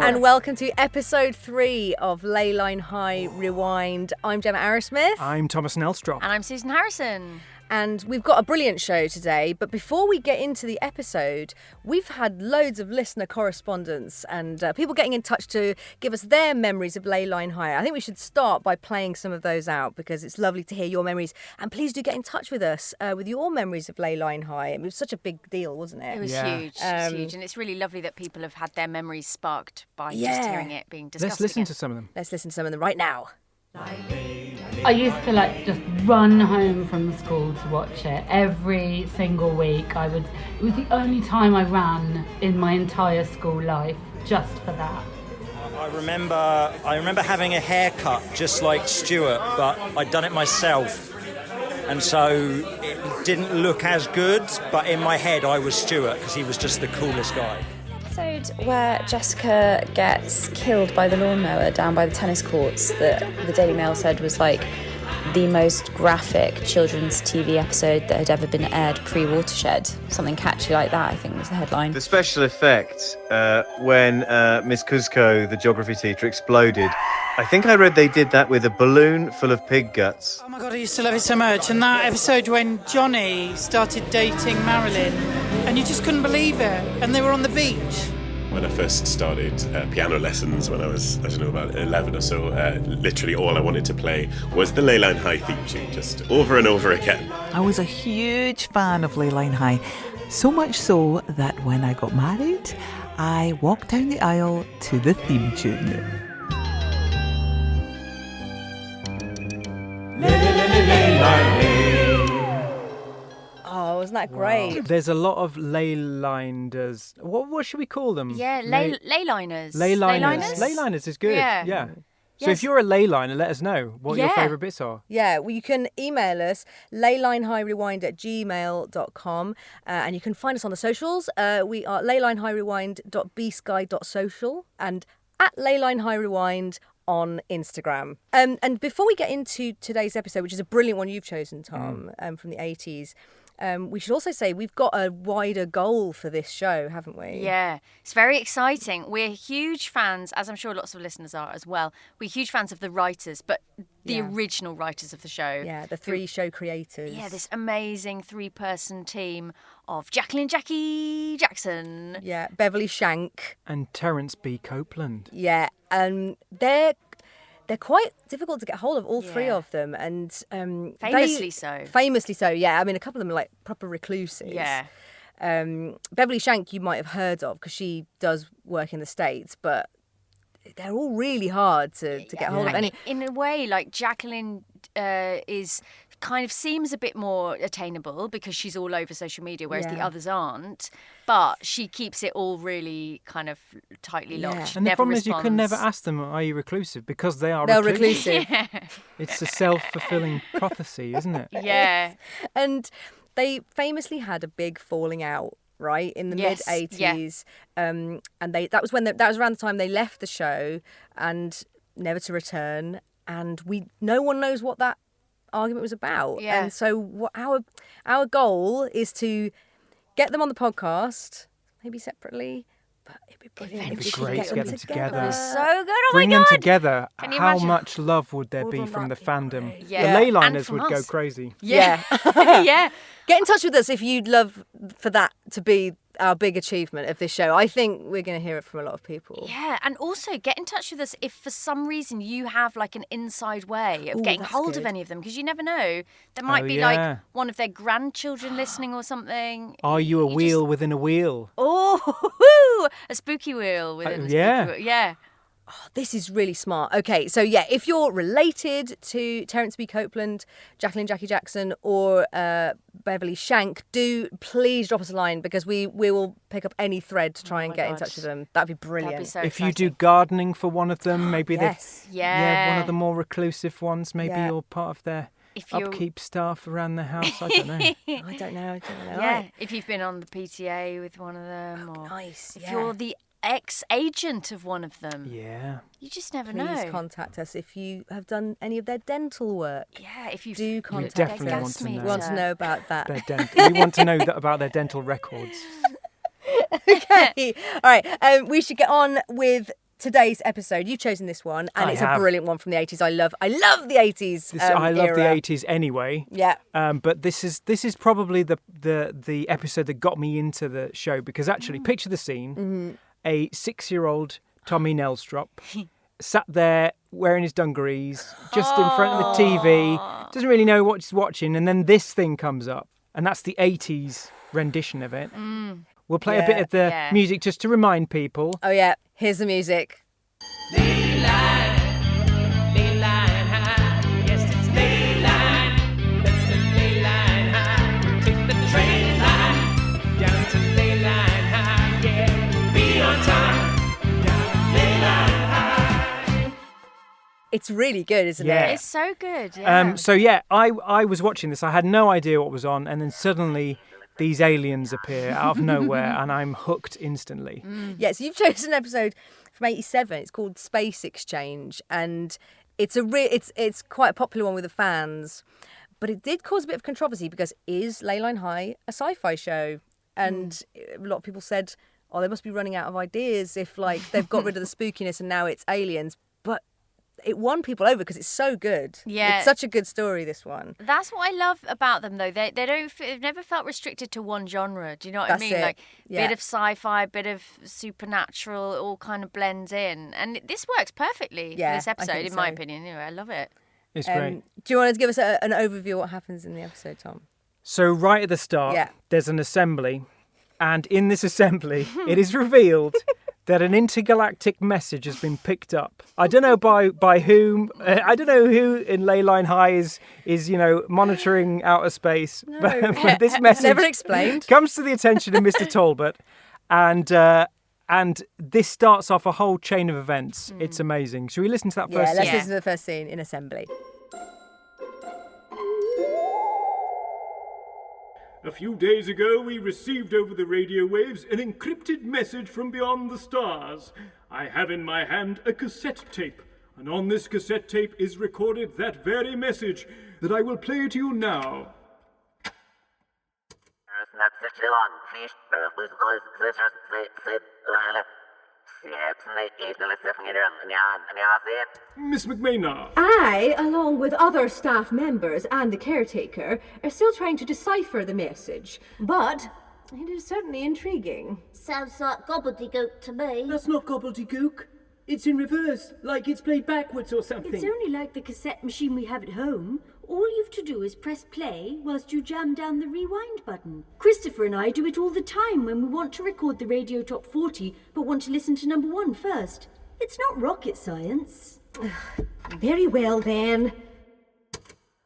and welcome to episode 3 of Leyline High Rewind. I'm Gemma Arrowsmith. I'm Thomas Nelstrop. And I'm Susan Harrison. And we've got a brilliant show today, but before we get into the episode, we've had loads of listener correspondence and people getting in touch to give us their memories of Leyline High. I think we should start by playing some of those out because it's lovely to hear your memories. And please do get in touch with us with your memories of Leyline High. It was such a big deal, wasn't it? It was huge. It was huge. And it's really lovely that people have had their memories sparked by just hearing it being discussed. Let's listen to some of them. Let's listen to some of them right now. I used to just run home from school to watch it every single week. It was the only time I ran in my entire school life, just for that. I remember having a haircut just like Stuart, but I'd done it myself. And so it didn't look as good, but in my head I was Stuart because he was just the coolest guy. Episode where Jessica gets killed by the lawnmower down by the tennis courts that the Daily Mail said was like the most graphic children's TV episode that had ever been aired pre-Watershed. Something catchy like that, I think, was the headline. The special effect when Miss Cusco, the geography teacher, exploded. I think I read they did that with a balloon full of pig guts. Oh my God, I used to love it so much. And that episode when Johnny started dating Marilyn, and you just couldn't believe it. And they were on the beach. When I first started piano lessons when I was, about 11 or so, literally all I wanted to play was the Leyline High theme tune, just over and over again. I was a huge fan of Leyline High, so much so that when I got married, I walked down the aisle to the theme tune. Oh, wasn't that great? Wow. There's a lot of leyliners. What should we call them? Yeah, leyliners. Leyliners is good. Yeah. So if you're a leyliner, let us know what your favourite bits are. Yeah, well, you can email us, leylinehigh.rewind@gmail.com, and you can find us on the socials. We are leylinehigh.rewind.bsky.social and at Leyline High Rewind on Instagram. And before we get into today's episode, which is a brilliant one you've chosen, Tom, from the 80s, we should also say we've got a wider goal for this show, haven't we? Yeah, it's very exciting. We're huge fans, as I'm sure lots of listeners are as well. We're huge fans of the writers, but the original writers of the show. Yeah, the 3 show creators. Yeah, this amazing 3-person team of Jackie Jackson. Yeah, Beverly Shank. And Terence B. Copeland. Yeah, they're quite difficult to get hold of, all 3 of them, and famously so. Famously so, yeah. I mean, a couple of them are like proper recluses. Yeah. Beverly Shank you might have heard of because she does work in the States, but they're all really hard to get hold of. In a way, like Jacqueline seems a bit more attainable because she's all over social media, whereas the others aren't. But she keeps it all really kind of tightly locked. She and the never problem responds. is you can never ask them, are you reclusive? Because they're reclusive. It's a self-fulfilling prophecy, isn't it? Yeah. And they famously had a big falling out, right, in the mid-80s. And that was around the time they left the show and never to return. And no one knows what that argument was about. Yeah. And so our goal is to get them on the podcast, maybe separately, but it'd be brilliant if we could get them together. So good. Oh Bring my God. them together. How imagine? much love would there be from the fandom? Yeah. The Leyliners would go us. crazy. Yeah. Yeah. Get in touch with us if you'd love for that to be our big achievement of this show. I think we're going to hear it from a lot of people. Yeah, and also get in touch with us if for some reason you have like an inside way of getting hold of any of them, because you never know. There might be like one of their grandchildren listening or something. Are you a wheel within a wheel? Oh, a spooky wheel within a spooky wheel. Yeah. Oh, this is really smart. Okay, so if you're related to Terence B. Copeland, Jackie Jackson, or Beverly Shank, do please drop us a line because we will pick up any thread to try and get in touch with them. That'd be brilliant. That'd be so if exciting. you do gardening for one of them, maybe yes. one of the more reclusive ones, maybe you're part of their upkeep staff around the house. I don't know. I don't know. Yeah, if you've been on the PTA with one of them, or nice. If you're the ex-agent of one of them. Yeah. You just never know. know. Please contact us if you have done any of their dental work. Yeah, if you do contact us. We definitely want to know about that. We want to know about their dental records. Okay. All right. We should get on with today's episode. You've chosen this one, and it's a brilliant one from the 80s. I love the 80s. I love era. the 80s anyway. Yeah. But this is probably the episode that got me into the show, because actually, picture the scene: a 6-year-old Tommy Nelstrop sat there wearing his dungarees, just in front of the TV, doesn't really know what he's watching, and then this thing comes up, and that's the 80s rendition of it. We'll play a bit of the music just to remind people. Oh yeah, here's the music. Leyline high, yes it's Leyline high. Take the train line down to Leyline high, yeah. Be on time, down Leyline high. It's really good, isn't it? It's so good. Yeah. So I was watching this. I had no idea what was on, and then suddenly these aliens appear out of nowhere, and I'm hooked instantly. Yeah, so you've chosen an episode from 87. It's called Space Exchange, and it's quite a popular one with the fans. But it did cause a bit of controversy because is Leyline High a sci-fi show? And a lot of people said, oh, they must be running out of ideas if they've got rid of the spookiness and now it's aliens. But it won people over because it's so good. Yeah. It's such a good story, this one. That's what I love about them, though. They've never felt restricted to one genre. Do you know what I mean? It. Bit of sci-fi, bit of supernatural, it all kind of blends in. And this works perfectly for this episode, in my opinion. Anyway, I love it. It's great. Do you want to give us an overview of what happens in the episode, Tom? So right at the start, there's an assembly, and in this assembly, it is revealed that an intergalactic message has been picked up. I don't know by whom. I don't know who in Leyline High is monitoring outer space. No. But this message never explained. Comes to the attention of Mr. Talbot, and this starts off a whole chain of events. It's amazing. Should we listen to that first scene? Let's listen to the first scene in assembly. A few days ago, we received over the radio waves an encrypted message from beyond the stars. I have in my hand a cassette tape, and on this cassette tape is recorded that very message that I will play to you now. Miss McMaynard. I, along with other staff members and the caretaker, are still trying to decipher the message, but it is certainly intriguing. Sounds like gobbledygook to me. That's not gobbledygook. It's in reverse, like it's played backwards or something. It's only like the cassette machine we have at home. All you've to do is press play whilst you jam down the rewind button. Christopher and I do it all the time when we want to record the Radio Top 40 but want to listen to number 1 first. It's not rocket science. Very well then.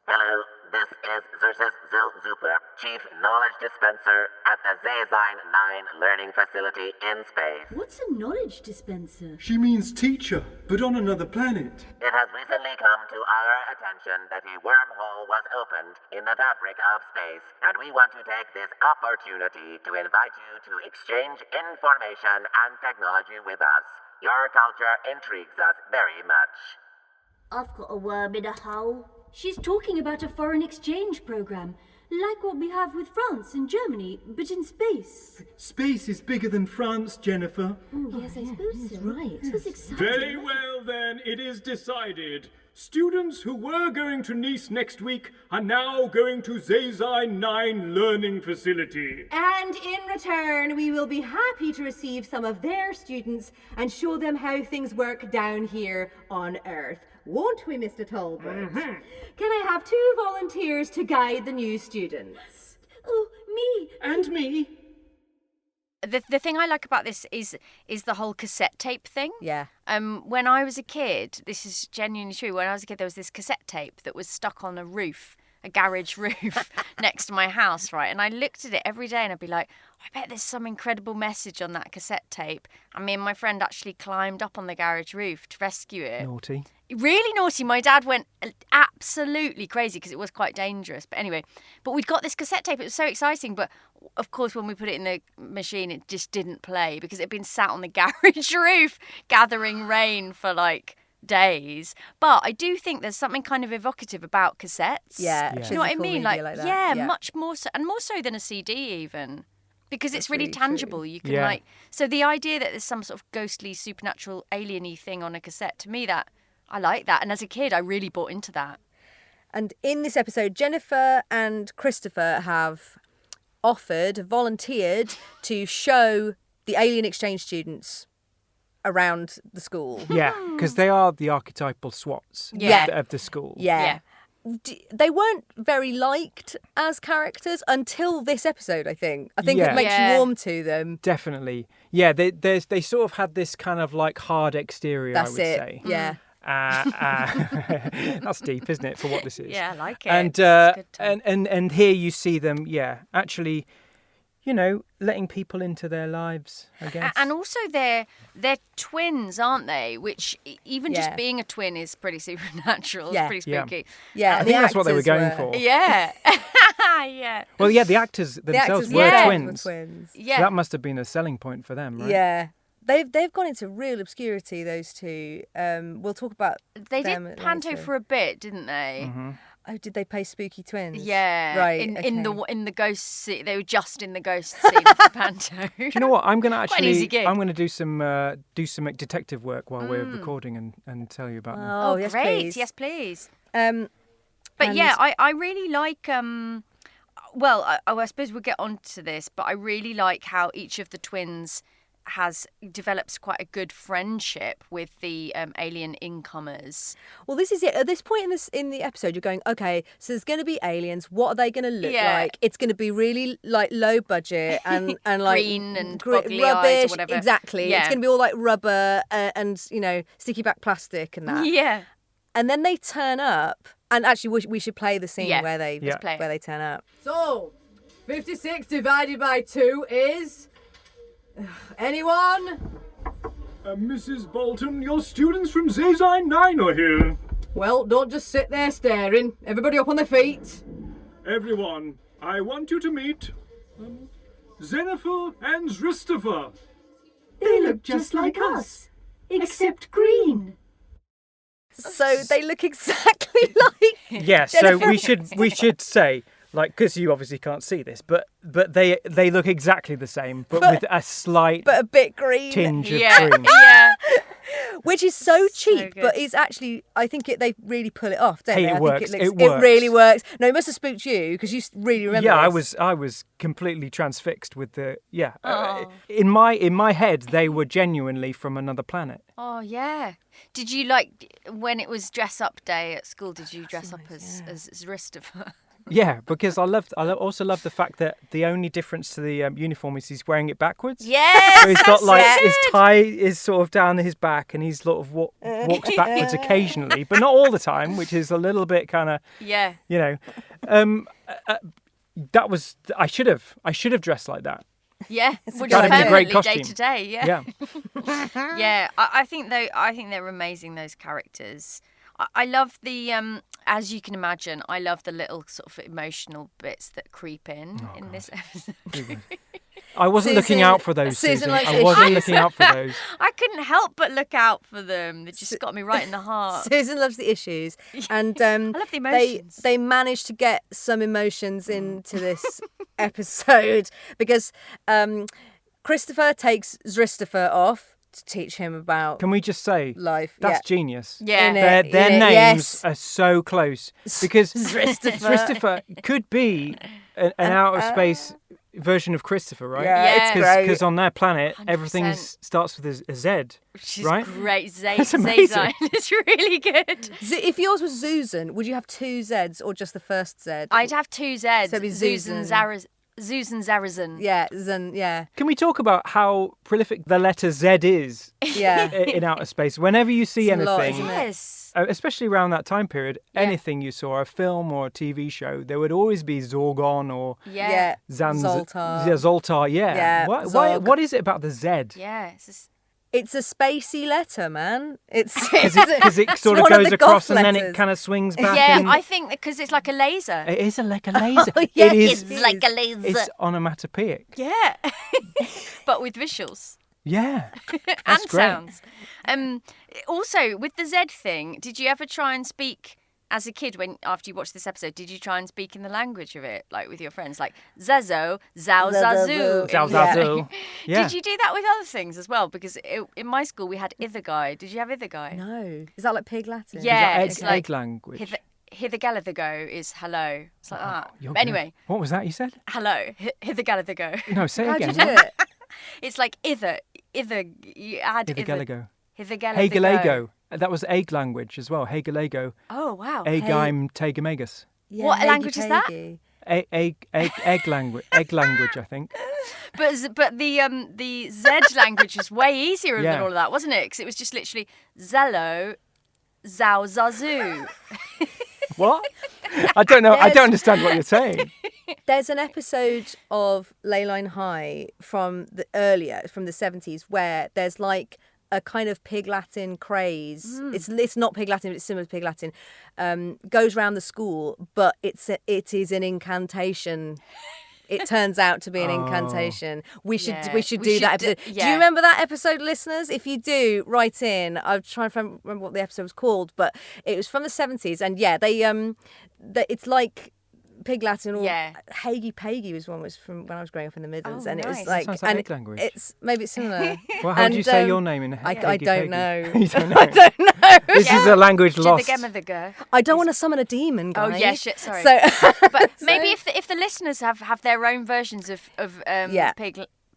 Hello, this is Zersis Zuper, Chief Knowledge Dispenser at the Zayzine 9 Learning Facility in space. What's a knowledge dispenser? She means teacher, but on another planet. It has recently come to our attention that a wormhole was opened in the fabric of space, and we want to take this opportunity to invite you to exchange information and technology with us. Your culture intrigues us very much. I've got a worm in a hole. She's talking about a foreign exchange program, like what we have with France and Germany, but in space. Space is bigger than France, Jennifer. Oh, yes, I suppose so. Right. This was exciting. Very well, then, it is decided. Students who were going to Nice next week are now going to Zayzine 9 Learning Facility. And in return, we will be happy to receive some of their students and show them how things work down here on Earth. Won't we, Mr. Talbot? Mm-hmm. Can I have 2 volunteers to guide the new students? Oh, me! And me! The thing I like about this is the whole cassette tape thing. Yeah. When I was a kid, this is genuinely true. When I was a kid, there was this cassette tape that was stuck on a garage roof next to my house, right? And I looked at it every day and I'd be like, I bet there's some incredible message on that cassette tape. And me and my friend actually climbed up on the garage roof to rescue it. Naughty. Really naughty. My dad went absolutely crazy because it was quite dangerous. But anyway, we'd got this cassette tape. It was so exciting. But of course, when we put it in the machine, it just didn't play because it had been sat on the garage roof gathering rain for days. But I do think there's something kind of evocative about cassettes. Yeah. Do you know what I mean? Like that. Yeah, much more so, and more so than a CD even. Because it's That's really really true. tangible. You can Yeah. so the idea that there's some sort of ghostly, supernatural, alien-y thing on a cassette, to me, that I like that. And as a kid, I really bought into that. And in this episode, Jennifer and Christopher have volunteered to show the alien exchange students around the school. Yeah, because they are the archetypal SWATs of the school. Yeah. They weren't very liked as characters until this episode, I think. I think it makes you warm to them. Definitely. Yeah, they sort of had this kind of like hard exterior, That's I would it. say. Yeah. That's deep, isn't it, for what this is? Yeah, I like it. And It's a good and here you see them, actually, letting people into their lives, I guess. And also they're twins, aren't they? Which even just being a twin is pretty supernatural. Yeah. It's pretty spooky. Yeah, I think that's what they were going for. Yeah. Yeah. Well, yeah, the actors themselves were twins. Yeah. So that must have been a selling point for them, right? Yeah. They've gone into real obscurity, those two. We'll talk about They them did panto later. for a bit, didn't they? Mm-hmm. Oh, did they play spooky twins? Yeah, Right. in the ghost scene. They were just in the ghost scene of the panto. Do you know what? I'm going to Quite an easy gig. I'm going to do some detective work while we're recording and tell you about them. Oh, yes, great! please. Yes, please. But yeah, I really like. Well, I suppose we'll get onto this, but I really like how each of the twins develops quite a good friendship with the alien incomers. Well, this is it. At this point in the episode, you're going, okay, so there's going to be aliens. What are they going to look like? It's going to be really like low budget and like green and boggly rubbish. eyes or whatever. Exactly. Yeah. It's going to be all like rubber and sticky back plastic and that. Yeah. And then they turn up, and actually we should play the scene where they play it. where they turn up. So, 56 divided by 2 is... Anyone? Mrs. Bolton, your students from Zazine 9 are here. Well, don't just sit there staring. Everybody up on their feet. Everyone, I want you to meet Jennifer and Christopher. They look just like us, except green. So they look exactly like. Yeah, so we should say, like, because you obviously can't see this, but they look exactly the same, but with a slight, but a bit green tinge of Yeah. green. Yeah. Which is so cheap, good. but is actually, I think they really pull it off, don't Hey, they? it I works. Think It it works. really works. No, it must have spooked you because you really remember. Yeah, this. I was completely transfixed with the Oh. in my head they were genuinely from another planet. Oh yeah. Did you like when it was dress up day at school? Did you dress up as Christopher? Yeah, because I also love the fact that the only difference to the uniform is he's wearing it backwards. Yes. So he's got like his tie is sort of down his back, and he's sort of walks backwards occasionally, but not all the time, which is a little bit kind of Yeah. That was I should have dressed like that. Yeah. Which That'd is be a great permanently costume. day to day. Yeah. Yeah. I think they're amazing, those characters. I love the as you can imagine, I love the little sort of emotional bits that creep in this episode. I wasn't looking out for those, Susan. I wasn't looking out for those. I couldn't help but look out for them. They just got me right in the heart. Susan loves the issues, and I love the emotions. They managed to get some emotions into this episode because Christopher takes Christopher off to teach him about. Can we just say life? That's genius. Yeah. Their names are so close because Christopher could be an outer space version of Christopher, right? Yeah, it's great. Because on their planet, 100%. everything starts with a Z, Which is right? great. That's amazing. Zazine is really good. If yours was Susan, would you have 2 Zs or just the first Z? I'd have 2 Zs. So it'd be Susan Zarazin. Yeah, Zan. Yeah. Can we talk about how prolific the letter Z is Yeah. in outer space? Whenever you see It's a lot, anything, isn't it? Yes. especially around that time period, anything you saw, a film or a TV show, there would always be Zorgon or Yeah. Zoltar. Yeah, Zoltar, yeah. Yeah, Zog. What is it about the Z? Yeah. It's a spacey letter, man. Because it sort of one of goes the across goth and then it letters. kind of swings back. Yeah, and I think because it's like a laser. it is like a laser. yes, it is. It's like a laser. It's onomatopoeic. Yeah. But with visuals. Yeah. And That's great. sounds. Also, with the Z thing, did you ever try and speak as a kid, after you watched this episode, did you try and speak in the language of it, like with your friends, like Zazo, Zao Zazu? Zao Zazu. Yeah. Did you do that with other things as well? Because in my school we had Ithagai. Did you have Ithagai? No. Is that like Pig Latin? Yeah, Is that egg language? Hithergalathago is hello. It's like that. But anyway. What was that you said? Hello. Hithergalathago. No, say it again. How'd you do it? It's like you add Hithergalago. Hithergalago. Hegelago. That was egg language as well. Hegelago. Oh, wow. Egaim Tegamegas. Yeah, What language is that? Egg language. Egg language, I think. But the Z language was way easier than all of that, wasn't it? Because it was just literally Zello, Zao Zazu. What? I don't know. I don't understand what you're saying. There's an episode of Leyline High from the 70s, where there's like a kind of Pig Latin craze. It's not Pig Latin, but it's similar to Pig Latin. Goes around the school, but it is an incantation. It turns out to be an incantation. We should do that episode. Do you remember that episode, listeners? If you do, write in. I'm trying to remember what the episode was called, but it was from the 70s, and it's like Pig Latin or Haggy Paggy was from when I was growing up in the Midlands, and it was like, sounds like egg language. Maybe it's similar. Well, how do you say your name in I don't know. You don't know. I don't know. This is a language lost. I don't want to summon a demon, guys. Oh yeah, shit. Sorry. So, but maybe if the listeners have their own versions of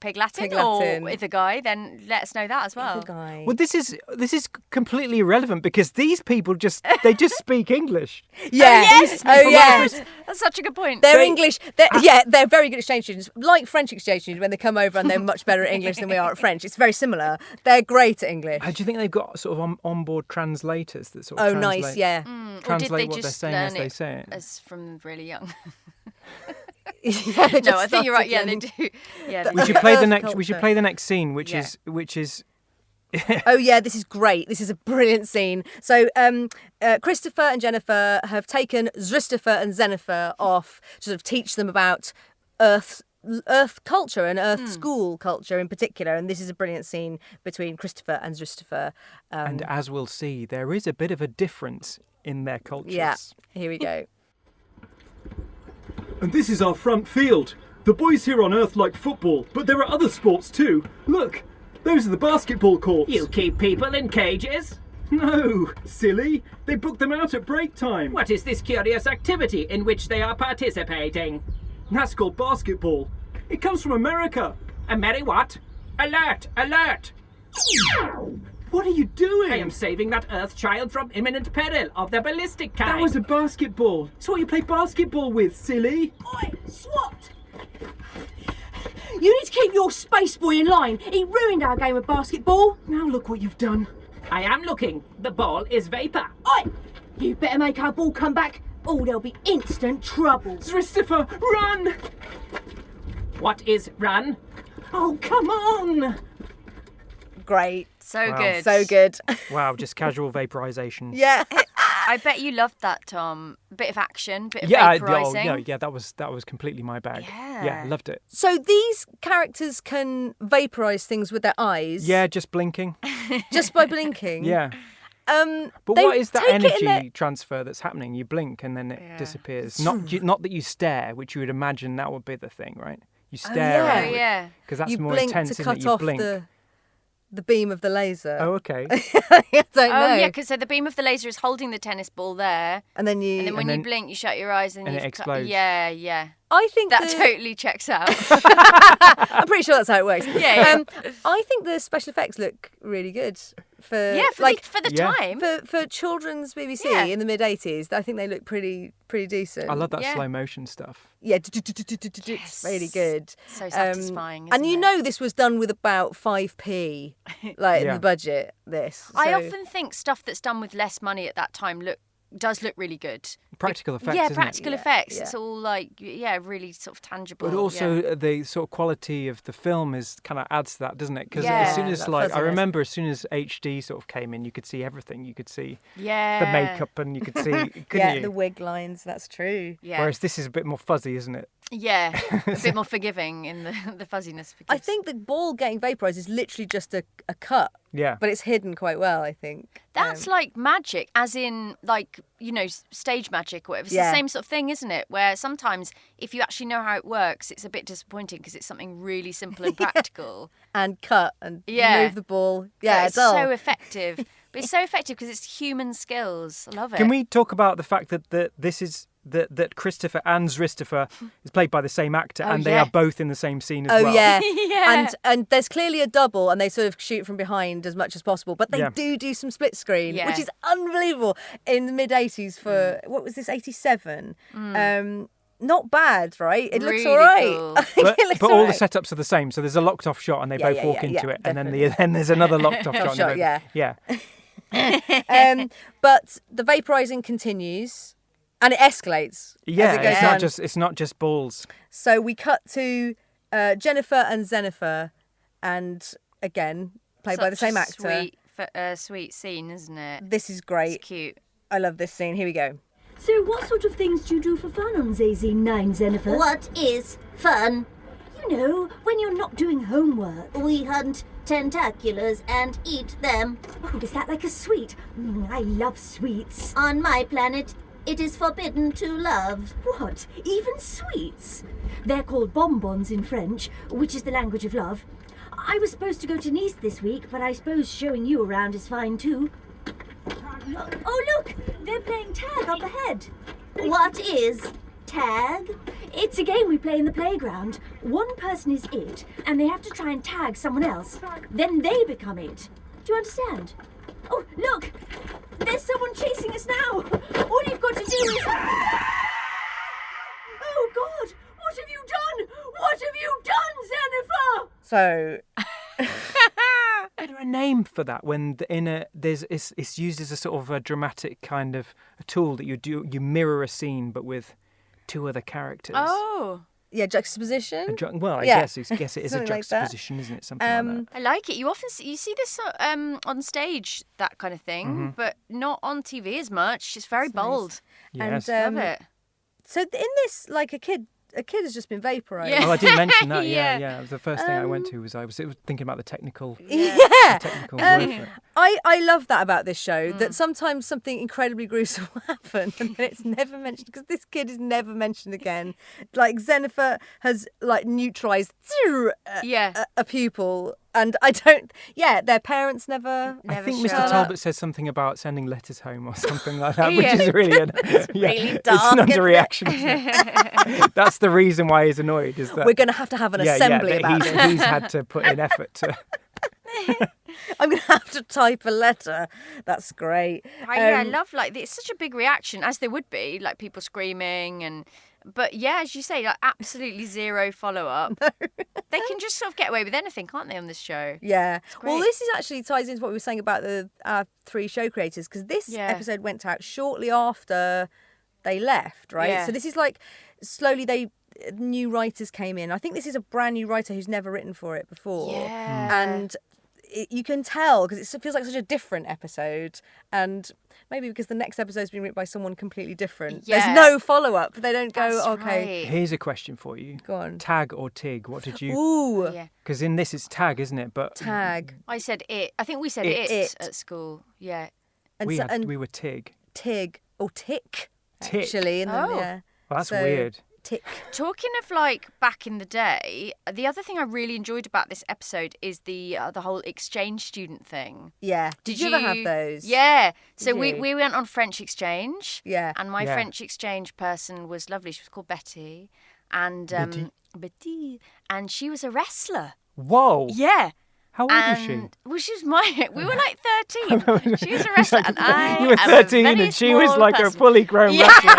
Pig Latin or Ithagai, then let us know that as well. Well, this is completely irrelevant because these people just speak English. Yeah. That's such a good point. They're English. They're very good exchange students. Like French exchange students, when they come over and they're much better at English than we are at French. It's very similar. They're great at English. Do you think they've got sort of onboard translators that sort of translate? Nice, yeah. Translate what they're saying as they say it. As from really young. No, I think you're right. Yeah, they do. Yeah, we should play the next. We should play the next scene, which is. Oh yeah, this is great. This is a brilliant scene. So Christopher and Jennifer have taken Zristopher and Zenifer off to sort of teach them about Earth culture and Earth school culture in particular. And this is a brilliant scene between Christopher and Zristopher. And as we'll see, there is a bit of a difference in their cultures. Yeah, here we go. And this is our front field. The boys here on Earth like football, but there are other sports too. Look, those are the basketball courts. You keep people in cages? No, silly. They book them out at break time. What is this curious activity in which they are participating? That's called basketball. It comes from America. What? Alert! Alert! What are you doing? I am saving that Earth child from imminent peril of the ballistic kind. That was a basketball. It's what you play basketball with, silly. Oi, swat! You need to keep your space boy in line. He ruined our game of basketball. Now look what you've done. I am looking. The ball is vapor. Oi! You better make our ball come back, or there'll be instant trouble. Christopher, run! What is run? Oh, come on! Great. So good. So good. Wow, just casual vaporization. Yeah. I bet you loved that, Tom. A bit of action, bit of vaporizing. That was completely my bag. Yeah, loved it. So these characters can vaporize things with their eyes. Yeah, just blinking. Just by blinking. Yeah. But what is that energy transfer that's happening? You blink and then it disappears. Not that you stare, which you would imagine that would be the thing, right? You stare. Because that's more intense to in that cut you off blink. the beam of the laser. Oh, okay. I don't know. Oh, yeah, because the beam of the laser is holding the tennis ball there. And then when you blink, you shut your eyes and it explodes. Yeah. I think that totally checks out. I'm pretty sure that's how it works. Yeah. I think the special effects look really good for the time for children's BBC in the mid '80s. I think they look pretty decent. I love that slow motion stuff. Yeah, it's really good. So satisfying. And you know this was done with about 5p, like in the budget. I often think stuff that's done with less money at that time does look really good. practical effects, Yeah, isn't practical it? effects. Yeah. It's all like, really sort of tangible. But also the sort of quality of the film is kind of adds to that, doesn't it? Because Yeah, as soon as that I fuzziness. remember as soon as HD sort of came in, you could see everything. You could see Yeah. the makeup, and you could see, couldn't Yeah, you? the wig lines. That's true. Yeah. Whereas this is a bit more fuzzy, isn't it? Yeah, a bit more forgiving in the fuzziness. I think the ball getting vaporized is literally just a cut. Yeah. But it's hidden quite well, I think. That's like magic, as in like, stage magic or whatever. It's Yeah. the same sort of thing, isn't it? Where sometimes if you actually know how it works, it's a bit disappointing because it's something really simple and practical. And cut and Yeah. move the ball. But Yeah, it's dull. so effective. But it's so effective because it's human skills. I love it. Can we talk about the fact that this is that Christopher and Zristopher is played by the same actor, and they yeah. are both in the same scene as Oh well? yeah. Yeah. And there's clearly a double, and they sort of shoot from behind as much as possible. But they Yeah. do some split screen, Yeah. which is unbelievable in the mid '80s for what was this 87? Not bad, right? It looks Really all right. cool. I think But, it looks but all all the right. setups are the same. So there's a locked off shot, and they Yeah, both yeah, walk yeah, into yeah, it, and definitely. then there's another locked off shot. Shot, and they yeah. both- But the vaporizing continues, and it escalates. Yeah, as it goes on. it's not just balls. So we cut to Jennifer and Zenifer, and again played by the Such same a actor. Sweet scene, isn't it? This is great. It's cute. I love this scene. Here we go. So what sort of things do you do for fun on ZZ9, Zenifer? What is fun? You know, when you're not doing homework. We hunt tentaculars and eat them. Oh, is that like a sweet? I love sweets. On my planet, it is forbidden to love. What? Even sweets? They're called bonbons in French, which is the language of love. I was supposed to go to Nice this week, but I suppose showing you around is fine too. Oh, look! They're playing tag up ahead. What is Tag? It's a game we play in the playground. One person is it, and they have to try and tag someone else. Then they become it. Do you understand? Oh, look! There's someone chasing us now! All you've got to do is... Oh, God! What have you done? What have you done, Zenifer? So Is there a name for that when it's used as a sort of a dramatic kind of a tool that you mirror a scene but with two other characters? Oh. Yeah, juxtaposition. I Yeah. guess it is a Something like that. juxtaposition, isn't it? Something like that. I like it. You often you see this on stage, that kind of thing, but not on TV as much. It's very bold. Yes. And Love it. so in this, like a kid has just been vaporized. Yeah. Oh, I didn't mention that. Yeah. Yeah. It was the first thing I went to was I was thinking about the technical. Yeah. The technical word for it. I love that about this show, that sometimes something incredibly gruesome will happen and then it's never mentioned, because this kid is never mentioned again. Like Zenifer has like neutralized a pupil, and I don't. Yeah, their parents never. I think show Mr. up. Talbot says something about sending letters home or something like that, which Yeah. is really really it's dark, an isn't it? underreaction. Isn't it? That's the reason why he's annoyed. Is that We're going to have an assembly that about he's, this. he's had to put in effort to. I'm going to have to type a letter. That's great. I love it's such a big reaction, as there would be, like people screaming but yeah, as you say, like absolutely zero follow up. They can just sort of get away with anything, can't they, on this show? Yeah. Well, great. this is actually ties into what we were saying about our three show creators, because this episode went out shortly after they left, right? Yeah. So this is like slowly new writers came in. I think this is a brand new writer who's never written for it before. Yeah. And you can tell because it feels like such a different episode, and maybe because the next episode's been written by someone completely different. Yeah. There's no follow-up. They don't go, That's okay. right. Here's a question for you. Go on. Tag or Tig? What did you? Ooh. Yeah. Because in this it's tag, isn't it? But Tag. I said it. I think we said It. it at school. Yeah. And we were Tig. Tig. Or Tick. Tick. Actually. And then, Oh. yeah. Well, that's So, weird. Tick. Talking of like back in the day, the other thing I really enjoyed about this episode is the whole exchange student thing. Yeah. Did you ever have those? Yeah. So Did you? we went on French exchange. Yeah. And my Yeah. French exchange person was lovely. She was called Betty, and Betty, and she was a wrestler. Whoa. Yeah. How old was she? Well, she was we were like 13. She was a wrestler, and I You were am a 13 very and she was small like a person. fully grown wrestler.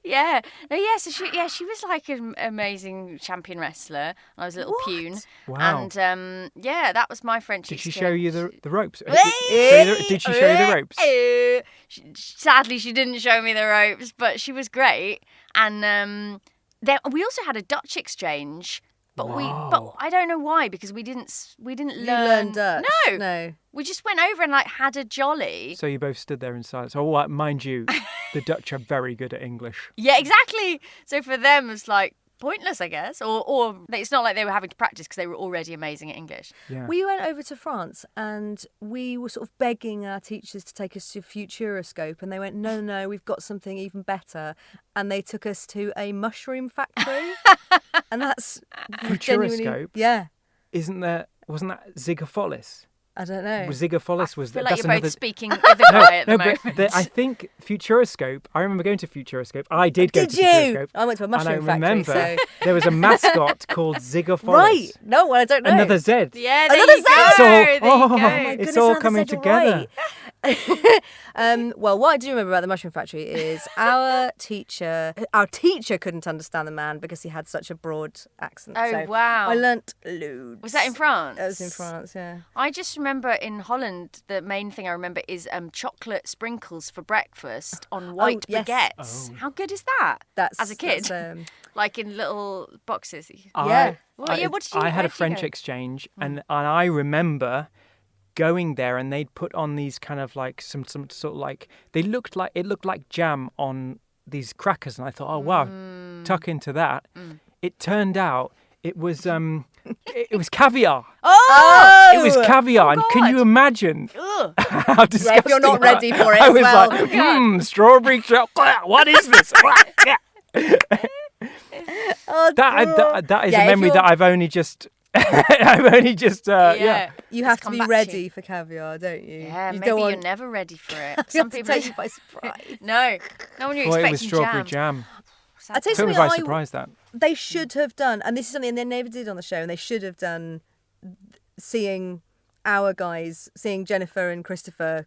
Yeah. No, yeah, so she was like an amazing champion wrestler. I was a little pune. Wow. And yeah, that was my French Did she experience. show you the ropes? Did she show you the ropes? Sadly, she didn't show me the ropes, but she was great. And then we also had a Dutch exchange, but I don't know why, because we didn't learn Dutch? No, No. we just went over and like had a jolly. So you both stood there in silence. Oh, mind you, the Dutch are very good at English. Yeah, exactly. So for them, it's like pointless, I guess, or it's not like they were having to practice because they were already amazing at English. Yeah. We went over to France and we were sort of begging our teachers to take us to Futuroscope, and they went, no, we've got something even better. And they took us to a mushroom factory. And that's genuinely... Futuroscope? Yeah. Wasn't that Zygopholis? I don't know. Zygopholis was I feel that. like That's you're another... both speaking with a guy at the moment. But I think Futuroscope. I remember going to Futuroscope. I did go to you? Futuroscope. I went to a mushroom and I remember factory, so... there was a mascot called Zygopholis. Right. No, well, I don't know. Another Z. Yeah, there Another you go. Z. There you go. It's all coming together. Well, what I do remember about the mushroom factory is our teacher couldn't understand the man because he had such a broad accent. Oh, So wow. I learnt loads. Was that in France? That was in France, yeah. I just remember in Holland, the main thing I remember is chocolate sprinkles for breakfast on white yes. baguettes. How good is that? That's as a kid, that's, like in little boxes. Yeah. What did you? I had a where'd you French go? exchange, and I remember going there, and they'd put on these kind of like some sort of like it looked like jam on these crackers, and I thought, oh wow, tuck into that. It turned out it was it was caviar. Oh! It was caviar, and can you imagine how disgusting? Yeah, if you're not ready for it I as was well. like, strawberry chocolate. What is this? That is a memory that I've only just yeah. You have to be ready for caviar, don't you? Yeah, you maybe you're never ready for it. Some people take you by surprise. No one you're Boy, expecting it was strawberry jam. I tell you Took me something by surprise, that. They should have done, and this is something they never did on the show, and they should have done, seeing Jennifer and Christopher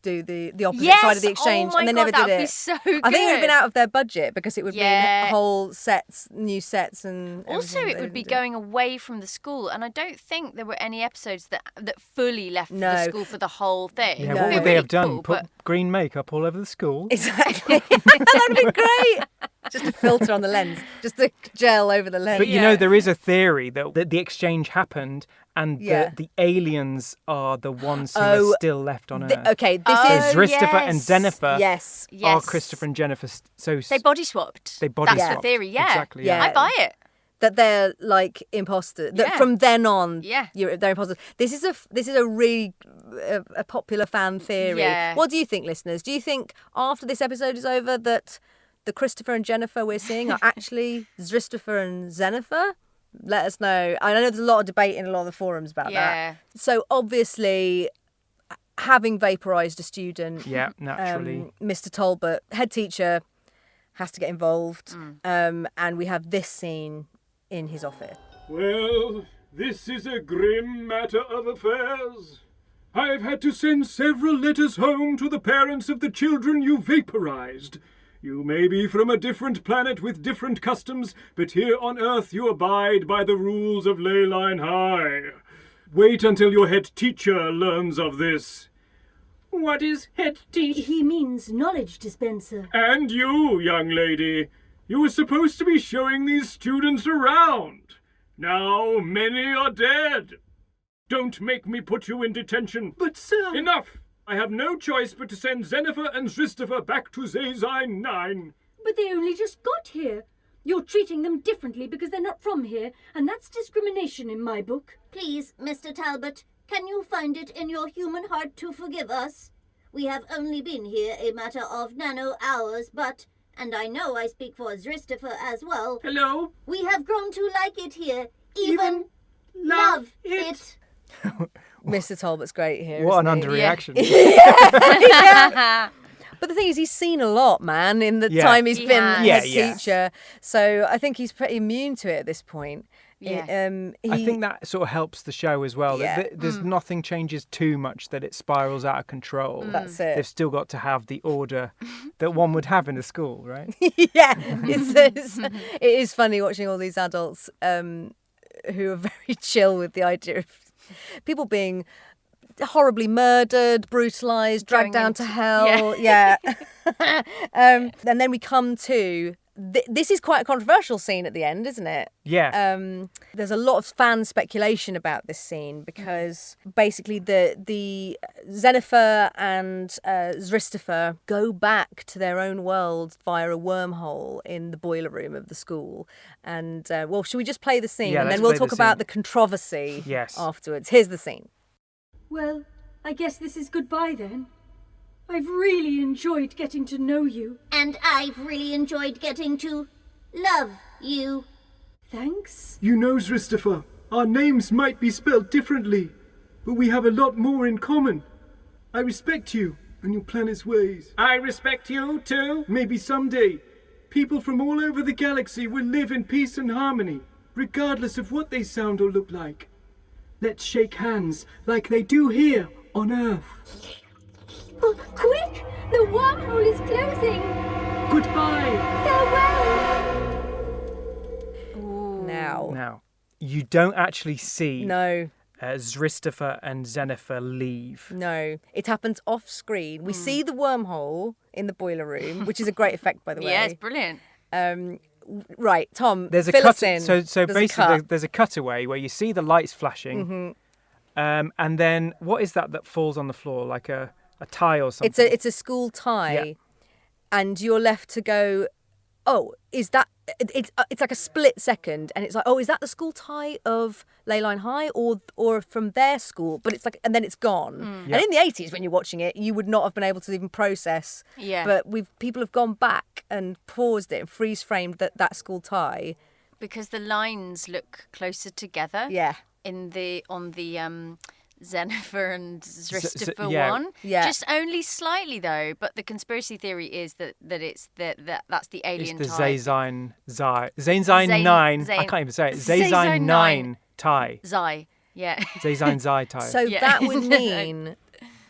do the opposite side of the exchange, oh my and they God, never that did would it. be so good. I think it would have been out of their budget because it would be whole sets, new sets, and also everything it they would be didn't do. going away from the school, and I don't think there were any episodes that fully left the school for the whole thing. Yeah, It'd what be would they really have done? cool, Put but- green makeup all over the school? Exactly. That would be great. Just a filter on the lens, just a gel over the lens. But you know, there is a theory that the exchange happened, and the aliens are the ones who are still left on Earth. Okay, this so is Christopher and Jennifer Yes. are Christopher and Jennifer. So They body swapped. They body That's swapped. the theory, yeah. Exactly, yeah. I buy it. That they're like imposters. That from then on, they're imposters. This is a really a popular fan theory. Yeah. What do you think, listeners? Do you think after this episode is over that the Christopher and Jennifer we're seeing are actually Christopher and Jennifer? Let us know. I know there's a lot of debate in a lot of the forums about that. So obviously, having vaporized a student, naturally, Mr. Talbot, head teacher, has to get involved, and we have this scene in his office. Well, this is a grim matter of affairs. I've had to send several letters home to the parents of the children you vaporized. You may be from a different planet with different customs, but here on Earth you abide by the rules of Leyline High. Wait until your head teacher learns of this. What is head teacher? He means knowledge dispenser. And you, young lady, you were supposed to be showing these students around. Now many are dead. Don't make me put you in detention. But sir... Enough! I have no choice but to send Jennifer and Christopher back to Zazine 9. But they only just got here. You're treating them differently because they're not from here, and that's discrimination in my book. Please, Mr. Talbot, can you find it in your human heart to forgive us? We have only been here a matter of nano-hours, but, and I know I speak for Christopher as well... Hello? We have grown to like it here, even love it. Mr. Talbot's great here. What an isn't underreaction. Yeah. But the thing is, he's seen a lot, man, in the time he's been head teacher. So I think he's pretty immune to it at this point. Yeah. I think that sort of helps the show as well. Yeah. There's nothing changes too much that it spirals out of control. That's it. They've still got to have the order that one would have in a school, right? Yeah, it is funny watching all these adults who are very chill with the idea of people being horribly murdered, brutalised, dragged down to hell. Yeah. And then we come to... this is quite a controversial scene at the end, isn't it? Yeah. There's a lot of fan speculation about this scene because basically the Xenifer and Zristifer go back to their own world via a wormhole in the boiler room of the school. And, should we just play the scene and then we'll talk about the controversy afterwards? Here's the scene. Well, I guess this is goodbye then. I've really enjoyed getting to know you. And I've really enjoyed getting to love you. Thanks. You know, Zristifer, our names might be spelled differently, but we have a lot more in common. I respect you and your planet's ways. I respect you too. Maybe someday, people from all over the galaxy will live in peace and harmony, regardless of what they sound or look like. Let's shake hands like they do here on Earth. Oh, quick! The wormhole is closing! Goodbye! Farewell! Now, you don't actually see No. Zristifer and Xenifer leave. No, it happens off screen. We see the wormhole in the boiler room, which is a great effect, by the way. Yeah, it's brilliant. Right, Tom, There's a fill cut. us in. So There's a basically, cut. there's a cutaway where you see the lights flashing, and then what is that falls on the floor like a tie or something? It's a school tie, and you're left to go, oh, is that... It's like a split second, and it's like, oh, is that the school tie of Leyline High or from their school? But it's like, and then it's gone. And in the 80s, when you're watching it, you would not have been able to even process. Yeah. But people have gone back and paused it and freeze framed that school tie. Because the lines look closer together. Yeah. On the Xenifer and Zristifer yeah. one. Yeah. Just only slightly though. But the conspiracy theory is that it's that's the alien It's the tie. Zazine 9. I can't even say it. Zazine 9 tie. Zai. Yeah. Zazine Zai tie. So that would mean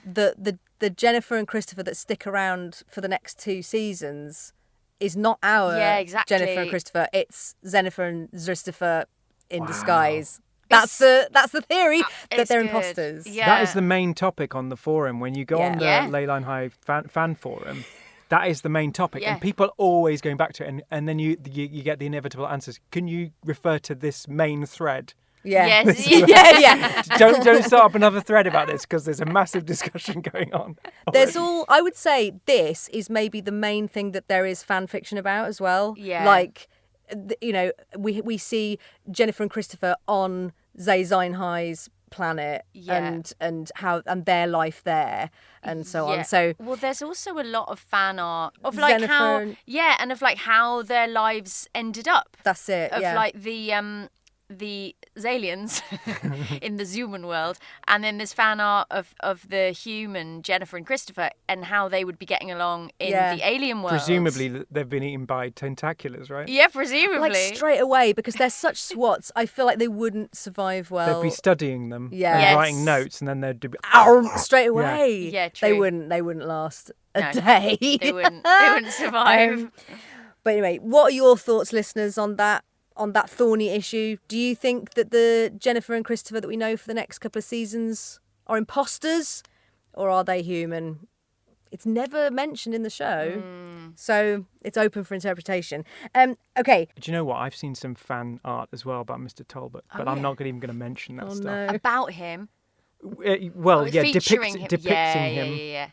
that the Jennifer and Christopher that stick around for the next 2 seasons is not our exactly. Jennifer and Christopher. It's Xenifer and Zristifer in disguise. That's the theory that they're good. imposters. Yeah. That is the main topic on the forum. When you go on the Yeah. Leyline High fan forum, that is the main topic. Yeah. And people are always going back to it. And then you get the inevitable answers. Can you refer to this main thread? Yeah. Yes. yeah. Don't start up another thread about this because there's a massive discussion going on. There's I would say this is maybe the main thing that there is fan fiction about as well. Yeah. Like, you know, we see Jennifer and Christopher on Zazine High's planet and how and their life there and so on. So well, there's also a lot of fan art of like Xenifer how and- and of like how their lives ended up. that's it. Of yeah. like the aliens in the Zuman world, and then there's fan art of the human Jennifer and Christopher and how they would be getting along in the alien world. Presumably they've been eaten by tentaculars, right? Yeah, presumably. like straight away because they're such swats. I feel like they wouldn't survive well. They'd be studying them Yeah. and Yes. writing notes, and then they'd be straight away. Yeah, They true. wouldn't last a No, day. They wouldn't survive. But anyway, what are your thoughts, listeners, on that thorny issue? Do you think that the Jennifer and Christopher that we know for the next couple of seasons are imposters, or are they human? It's never mentioned in the show, so it's open for interpretation. Okay. Do you know what? I've seen some fan art as well about Mr. Talbot, but I'm not even going to mention that stuff. No. About him. Depicting him. Yeah.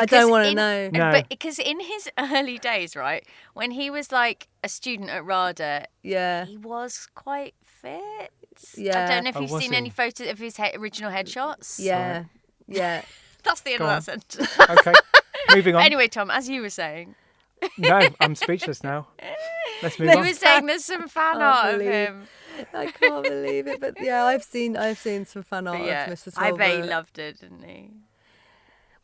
I don't want to know. No. But because in his early days, right, when he was like a student at RADA, he was quite fit. Yeah. I don't know if you've was seen he? any photos of his original headshots. Yeah. Yeah. That's the end Go of on. that sentence. Okay, moving on. Anyway, Tom, as you were saying. No, I'm speechless now. Let's move You on. were saying there's some fan art of him. I can't believe it, but yeah, I've seen some fan art But yeah, of Mr. I Talbot. bet he loved it, didn't he?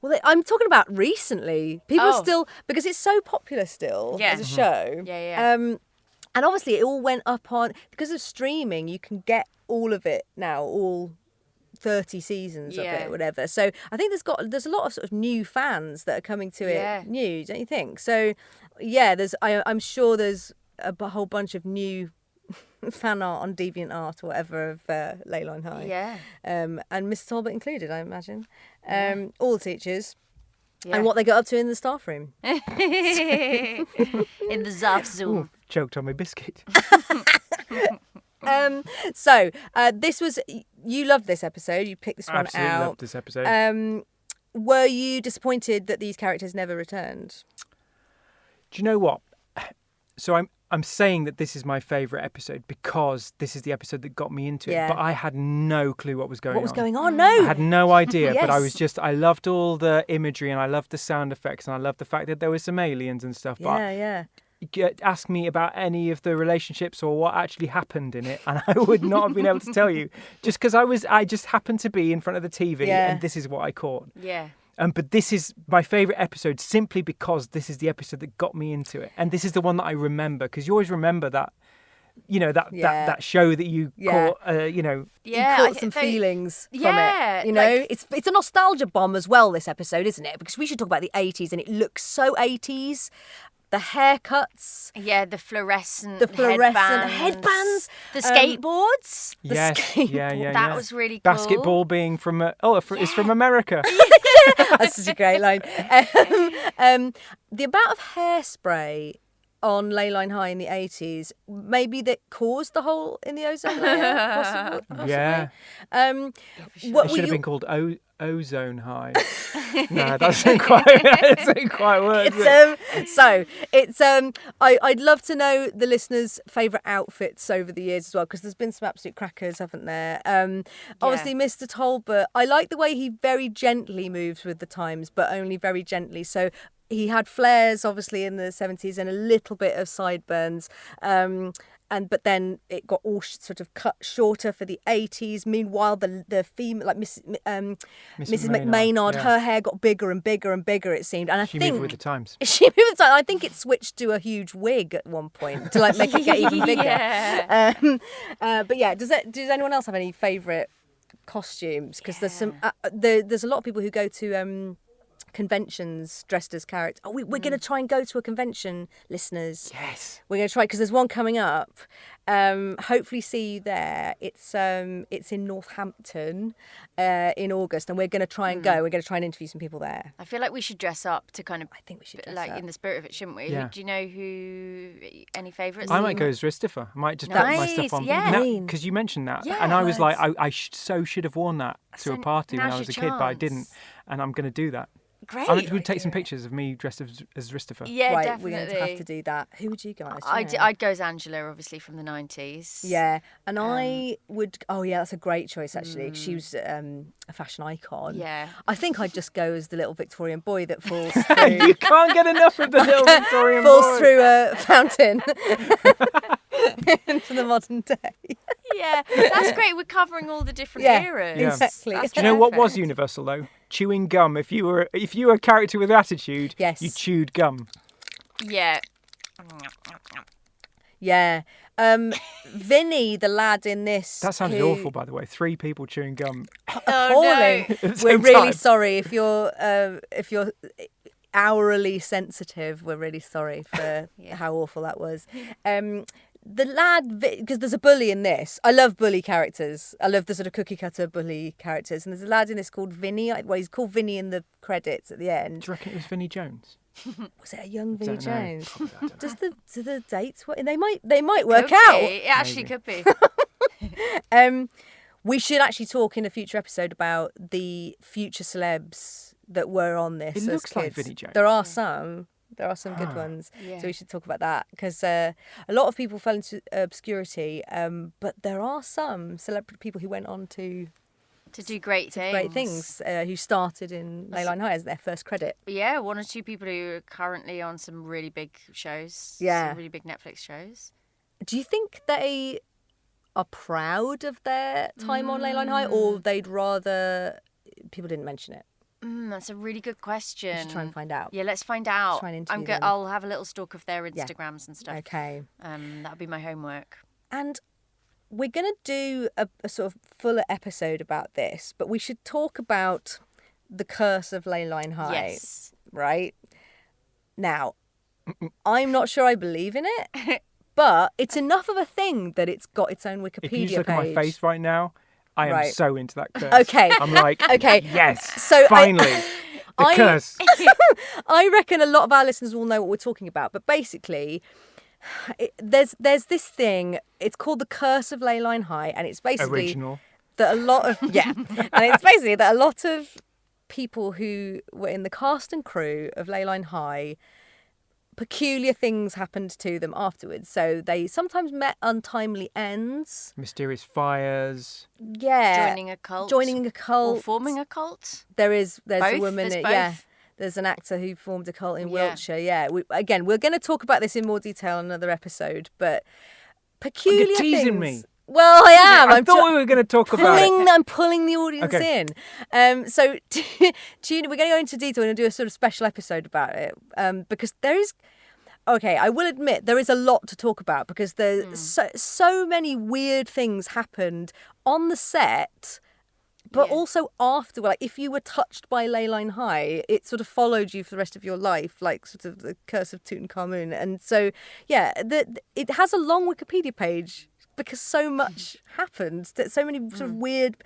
Well, I'm talking about recently. People Oh. are still, because it's so popular still Yeah. as a show. Yeah. And obviously it all went up on, because of streaming, you can get all of it now, all 30 seasons of it, whatever. So I think there's a lot of sort of new fans that are coming to it new, don't you think? So yeah, I'm sure there's a whole bunch of new fan art on DeviantArt or whatever of Leyline High. Yeah. And Mr. Talbot included, I imagine. All the teachers. Yeah. And what they got up to in the staff room. In the Zaf Zoom. Ooh, choked on my biscuit. So this was, you loved this episode. You picked this one Absolutely out. loved this episode. Were you disappointed that these characters never returned? Do you know what? So I'm saying that this is my favourite episode because this is the episode that got me into it. Yeah. But I had no clue what was going on. What was going on? No. I had no idea, but I Yes. was I loved all the imagery and I loved the sound effects and I loved the fact that there were some aliens and stuff. Yeah. Ask me about any of the relationships or what actually happened in it, and I would not have been able to tell you, just because I just happened to be in front of the TV, and this is what I caught. Yeah. But this is my favourite episode simply because this is the episode that got me into it, and this is the one that I remember, because you always remember that, that show that you caught, You caught some feelings from it. You know, like- it's a nostalgia bomb as well, this episode, isn't it? Because we should talk about the 80s, and it looks so 80s. The haircuts. Yeah, the fluorescent headbands. The skateboards. Yes, yeah. That was really cool. Basketball being from it's from America. That's such a great line. The amount of hairspray on Leyline High in the 80s, maybe that caused the hole in the ozone layer, possibly. Yeah. It It should have been called Ozone High. No, that doesn't quite work. I'd love to know the listeners' favourite outfits over the years as well, because there's been some absolute crackers, haven't there? Obviously, Mr. Talbot, I like the way he very gently moves with the times, but only very gently. So he had flares, obviously, in the 70s and a little bit of sideburns. But then it got all sort of cut shorter for the 80s. Meanwhile, the female, like Mrs. McMaynard, her hair got bigger and bigger and bigger, it seemed. And She moved with the times. She moved with the times. I think it switched to a huge wig at one point to like make it get even bigger. Yeah. But yeah, does anyone else have any favourite costumes? Because there's some. There's a lot of people who go to conventions dressed as characters. Oh, we're going to try and go to a convention, listeners. Yes. We're going to try, because there's one coming up. Hopefully see you there. It's in Northampton in August, and we're going to try and go. We're going to try and interview some people there. I feel like we should dress up to kind of. I think we should dress like up. in the spirit of it, shouldn't we? Yeah. Do you know any favourites? I might go as Ristifer. I might just put my stuff on. Yeah. Because you mentioned that. Yeah. And I was like, I should have worn that to a party when I now's was a your kid, but I chance. didn't. And I'm going to do that. Great. I'm going to take some pictures of me dressed as Ristifer. Yeah, right, definitely. we're going to have to do that. Who would you guys? I'd go as Angela, obviously, from the 90s. Yeah, and I would. Oh yeah, that's a great choice actually. 'Cause she was a fashion icon. Yeah. I think I'd just go as the little Victorian boy that falls through. You can't get enough of the little Victorian falls boy. through a fountain into the modern day. Yeah, that's great. We're covering all the different eras. Yeah. Exactly. That's Do you know what was perfect. universal though? Chewing gum. If you were a character with attitude, Yes. you chewed gum. Yeah. Yeah. Vinny, the lad in this. That sounded awful, by the way. 3 people chewing gum. Appalling. At the We're same really time. sorry if you're hourly sensitive. We're really sorry for how awful that was. The lad, because there's a bully in this. I love bully characters. I love the sort of cookie cutter bully characters. And there's a lad in this called Vinny. Well, he's called Vinny in the credits at the end. Do you reckon it was Johnny Jones? Was it a young Vinny Don't know. Jones? Probably, I don't know. Do the dates work? They might work Could out. be. It actually could be. We should actually talk in a future episode about the future celebs that were on this. It as looks like kids. Vinnie Jones. There are some. There are some good ones. Yeah. So we should talk about that, because a lot of people fell into obscurity, but there are some celebrity people who went on to do great things. Who started in Leyline High as their first credit. Yeah, 1 or 2 people who are currently on some really big shows. Yeah. Some really big Netflix shows. Do you think they are proud of their time on Leyline High, or they'd rather people didn't mention it? That's a really good question. We should try and find out. Yeah, let's find out. Try and interview them. I'll have a little stalk of their Instagrams and stuff. Okay. That'll be my homework. And we're going to do a sort of fuller episode about this, but we should talk about the curse of Leyline High. Yes. Right? Now, I'm not sure I believe in it, but it's enough of a thing that it's got its own Wikipedia If you just look page. at my face right now, I am Right. so into that curse. Okay. I'm like, Okay. yes, So finally, the curse. I reckon a lot of our listeners will know what we're talking about, but basically, there's this thing. It's called the Curse of Leyline High, and it's basically Original. that a lot of and it's basically that a lot of people who were in the cast and crew of Leyline High, peculiar things happened to them afterwards. So they sometimes met untimely ends. Mysterious fires. Yeah. Joining a cult. Or forming a cult. There's Both? a woman. There's Yeah. both? There's an actor who formed a cult in Yeah. Wiltshire. Yeah. We're going to talk about this in more detail in another episode, but peculiar You're teasing things. me. Well, I am. I thought we were going to talk about it. I'm pulling the audience Okay. in. So, Gina, we're going to go into detail and do a sort of special episode about it because there is. Okay, I will admit there is a lot to talk about because there's so many weird things happened on the set, but also after. Like, if you were touched by Leyline High, it sort of followed you for the rest of your life, like sort of the curse of Tutankhamun. And so, yeah, it has a long Wikipedia page because so much happened. So many sort of weird,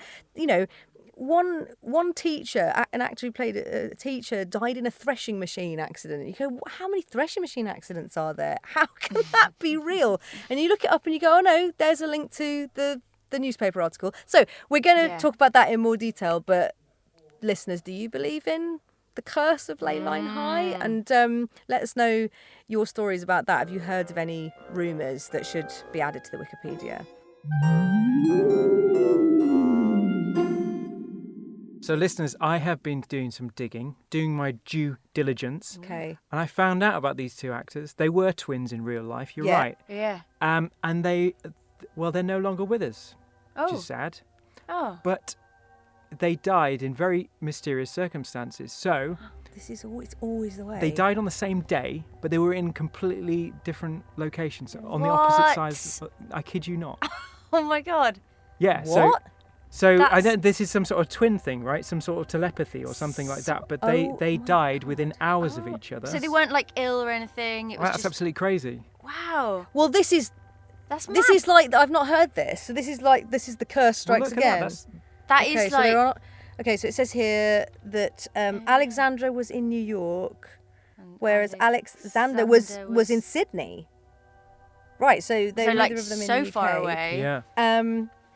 One teacher, an actor who played a teacher, died in a threshing machine accident. You go, how many threshing machine accidents are there? How can that be real? And you look it up and you go, oh no, there's a link to the newspaper article. So we're going to talk about that in more detail. But listeners, do you believe in the curse of Leyline High? And let us know your stories about that. Have you heard of any rumours that should be added to the Wikipedia? So, listeners, I have been doing some digging, doing my due diligence. Okay. And I found out about these two actors. They were twins in real life. You're right. Yeah. And they're no longer with us, which Oh. is sad. Oh. But they died in very mysterious circumstances. So This is always the way. they died on the same day, but they were in completely different locations on the opposite sides. I kid you not. Oh my God. Yeah. What? So I That's- don't. This is some sort of twin thing, right? Some sort of telepathy or something like that. But they died within hours of each other. So they weren't like ill or anything. It was That's just absolutely crazy. wow. Well, this is That's this mad. is like I've not heard this. So this is the curse strikes look at that, again. that's- That okay, is so like. they're on- okay, so it says here that Alexandra was in New York, whereas Alexander was in Sydney. Right, so they're So, like, neither of them in so the UK. far away. Yeah.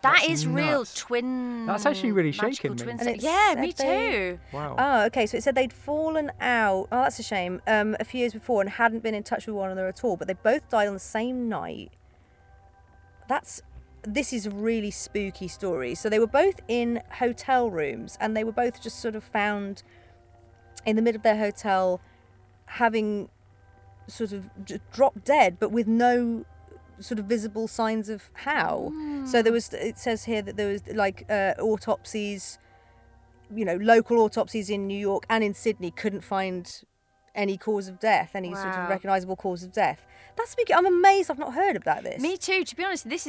That That's is real nuts. twin. That's actually really magical shaking me. twin And it sex. Yeah, said me too. Wow. Oh, okay. So it said they'd fallen out. Oh, that's a shame. A few years before and hadn't been in touch with one another at all. But they both died on the same night. This is a really spooky story. So they were both in hotel rooms, and they were both just sort of found in the middle of their hotel, having sort of dropped dead, but with no sort of visible signs of how. So it says here that there was like autopsies, local autopsies in New York and in Sydney couldn't find any cause of death, any sort of Wow. recognisable cause of death. That's spooky. I'm amazed I've not heard about this. Me too. To be honest, this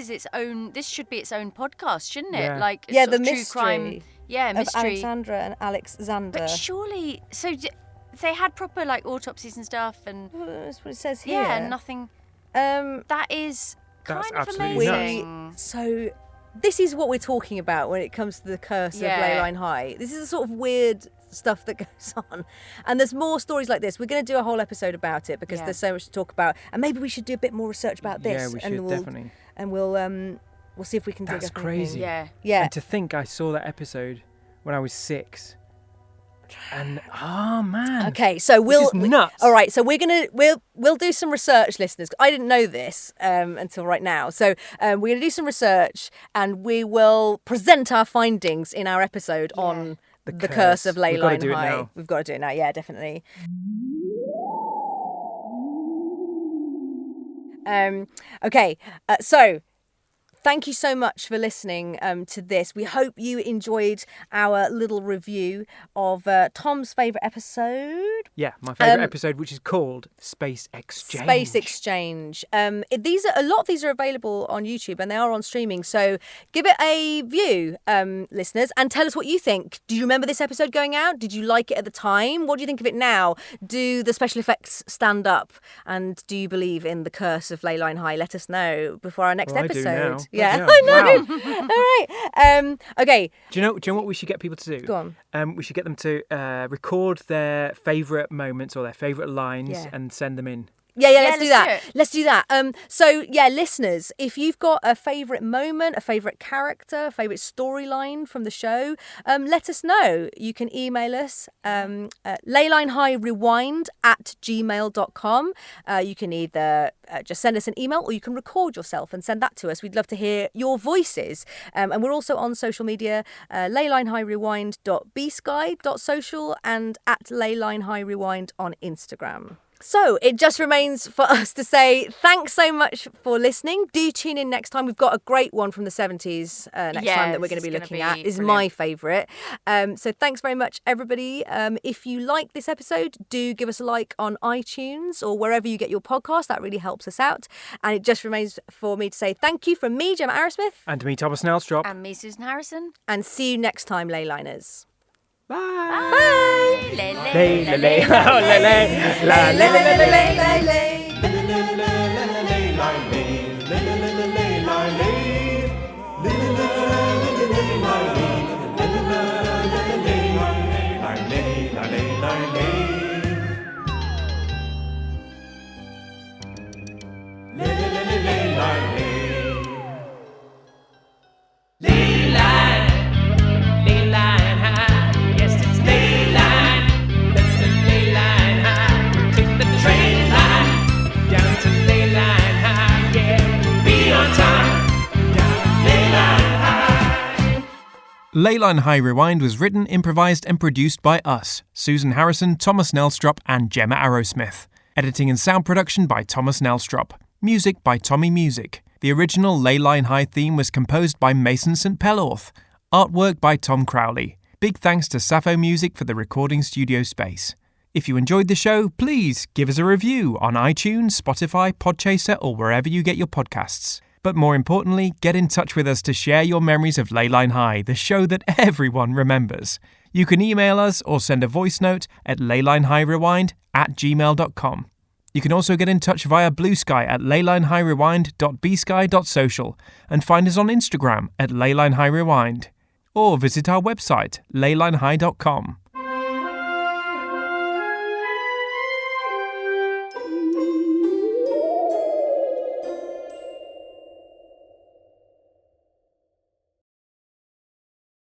should be its own podcast, shouldn't it? Yeah. Like Yeah, sort the of true mystery crime. Yeah, of mystery. Alexandra and Alexander. But surely, they had proper like autopsies and stuff, and That's what it says here. yeah, nothing. That is That's kind of absolutely amazing. So this is what we're talking about when it comes to the curse Yeah. of Leyline High. This is the sort of weird stuff that goes on. And there's more stories like this. We're going to do a whole episode about it because Yeah. there's so much to talk about. And maybe we should do a bit more research about this. Yeah, we and should, definitely. And we'll see if we can dig That's up anything. crazy. Yeah. Yeah. And to think I saw that episode when I was 6. And oh man. Okay, so we'll is nuts. all right, so we'll do some research, listeners. I didn't know this until right now. So we're going to do some research and we will present our findings in our episode on the curse of We've gotta Leyline do it High. now. We've got to do it now. Yeah, definitely. Okay, so thank you so much for listening to this. We hope you enjoyed our little review of Tom's favourite episode. Yeah, my favourite episode, which is called Space Exchange. Space Exchange. A lot of these are available on YouTube and they are on streaming. So give it a view, listeners, and tell us what you think. Do you remember this episode going out? Did you like it at the time? What do you think of it now? Do the special effects stand up? And do you believe in the curse of Leyline High? Let us know before our next episode. I do now. Yeah, I know. Wow. All right. Okay. Do you know what we should get people to do? Go on. We should get them to record their favourite moments or their favourite lines and send them in. Yeah, let's do that. Let's do that. So, listeners, if you've got a favourite moment, a favourite character, a favourite storyline from the show, let us know. You can email us leylinehighrewind@gmail.com. You can either just send us an email or you can record yourself and send that to us. We'd love to hear your voices. And we're also on social media, leylinehighrewind.bsky.social and at leylinehighrewind on Instagram. So it just remains for us to say thanks so much for listening. Do tune in next time. We've got a great one from the 70s next time that we're going to be looking at. This is my favourite. So thanks very much, everybody. If you like this episode, do give us a like on iTunes or wherever you get your podcast. That really helps us out. And it just remains for me to say thank you from me, Gemma Arrowsmith. And me, Thomas Nelstrop. And me, Susan Harrison. And see you next time, Leyliners. Bye. Bye. Lay, lay, lay. Oh, lay, lay. La, lay, lay, lay, lay, lay, lay. Leyline High, yes it's Leyline, Leyline High. Take the train line down to Leyline High, yeah. Be on time down Leyline High. Leyline High Rewind was written, improvised and produced by us, Susan Harrison, Thomas Nelstrop and Gemma Arrowsmith. Editing and sound production by Thomas Nelstrop. Music by Tommy Music. The original Leyline High theme was composed by Mason St. Pellorth. Artwork by Tom Crowley. Big thanks to Sappho Music for the recording studio space. If you enjoyed the show, please give us a review on iTunes, Spotify, Podchaser or wherever you get your podcasts. But more importantly, get in touch with us to share your memories of Leyline High, the show that everyone remembers. You can email us or send a voice note at leylinehighrewind@gmail.com. You can also get in touch via Blue Sky at leylinehighrewind.bsky.social and find us on Instagram at Leyline High Rewind. Or visit our website, leylinehigh.com.